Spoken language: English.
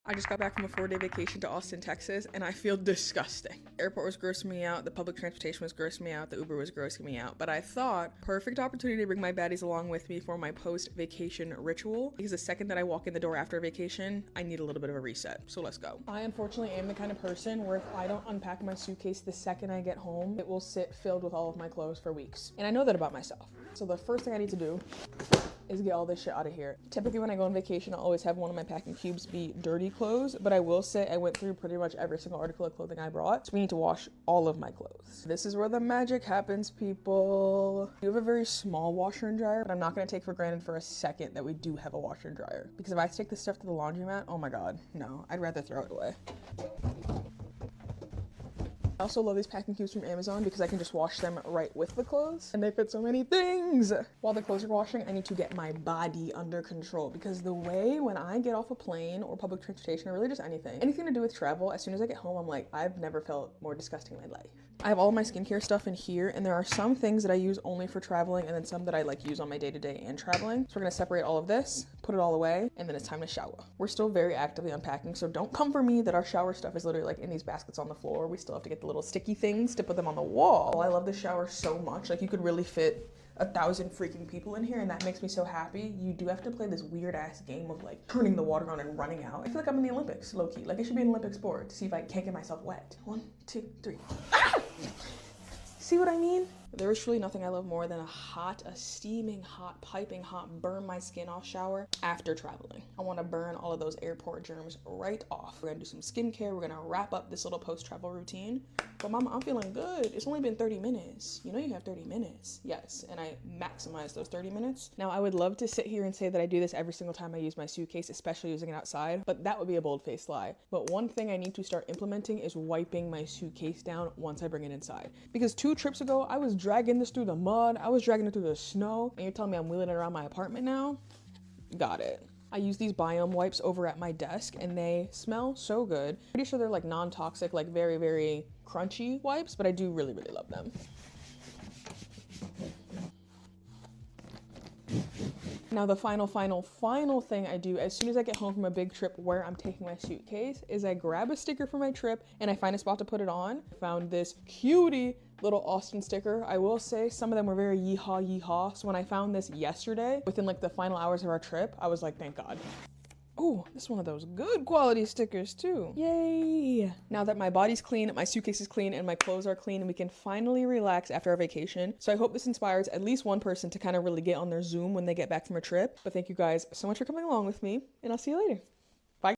I just got back from a 4-day vacation to Austin, Texas, and I feel disgusting. The airport was grossing me out, the public transportation was grossing me out, the Uber was grossing me out, but I thought, perfect opportunity to bring my baddies along with me for my post-vacation ritual, because the second that I walk in the door after a vacation, I need a little bit of a reset, so let's go. I unfortunately am the kind of person where if I don't unpack my suitcase the second I get home, it will sit filled with all of my clothes for weeks. And I know that about myself. So the first thing I need to do is get all this shit out of here. Typically when I go on vacation, I'll always have one of my packing cubes be dirty clothes, but I will say I went through pretty much every single article of clothing I brought, so we need to wash all of my clothes. This is where the magic happens, people. You have a very small washer and dryer, but I'm not gonna take for granted for a second that we do have a washer and dryer, because if I take this stuff to the laundromat, oh my god, no, I'd rather throw it away. I also love these packing cubes from Amazon because I can just wash them right with the clothes and they fit so many things. While the clothes are washing, I need to get my body under control because the way when I get off a plane or public transportation or really just anything to do with travel, as soon as I get home, I'm like, I've never felt more disgusting in my life. I have all my skincare stuff in here and there are some things that I use only for traveling and then some that I like use on my day-to-day and traveling. So we're gonna separate all of this, put it all away, and then it's time to shower. We're still very actively unpacking, so don't come for me that our shower stuff is literally like in these baskets on the floor. We still have to get the little sticky things to put them on the wall. I love the shower so much. Like you could really fit 1,000 freaking people in here and that makes me so happy. You do have to play this weird ass game of like turning the water on and running out. I feel like I'm in the Olympics, low-key. Like it should be an Olympic sport to see if I can't get myself wet. 1, 2, 3. Ah! See what I mean? There is truly nothing I love more than a steaming hot, piping hot, burn my skin off shower after traveling. I want to burn all of those airport germs right off. We're gonna do some skincare. We're gonna wrap up this little post-travel routine. But mama, I'm feeling good. It's only been 30 minutes. You know you have 30 minutes. Yes, and I maximize those 30 minutes. Now I would love to sit here and say that I do this every single time I use my suitcase, especially using it outside, but that would be a bold-faced lie. But one thing I need to start implementing is wiping my suitcase down once I bring it inside. Because 2 trips ago, I was dragging this through the mud, I was dragging it through the snow, and you're telling me I'm wheeling it around my apartment now? Got it. I use these Biome wipes over at my desk and they smell so good. Pretty sure they're like non-toxic, like very, very crunchy wipes, but I do really, really love them. Now the final thing I do as soon as I get home from a big trip where I'm taking my suitcase is I grab a sticker for my trip and I find a spot to put it on. I found this cutie little Austin sticker. I will say some of them were very yeehaw. So when I found this yesterday, within like the final hours of our trip, I was like, thank God. Oh, this is one of those good quality stickers too. Yay! Now that my body's clean, my suitcase is clean, and my clothes are clean, we can finally relax after our vacation. So I hope this inspires at least one person to kind of really get on their Zoom when they get back from a trip. But thank you guys so much for coming along with me, and I'll see you later.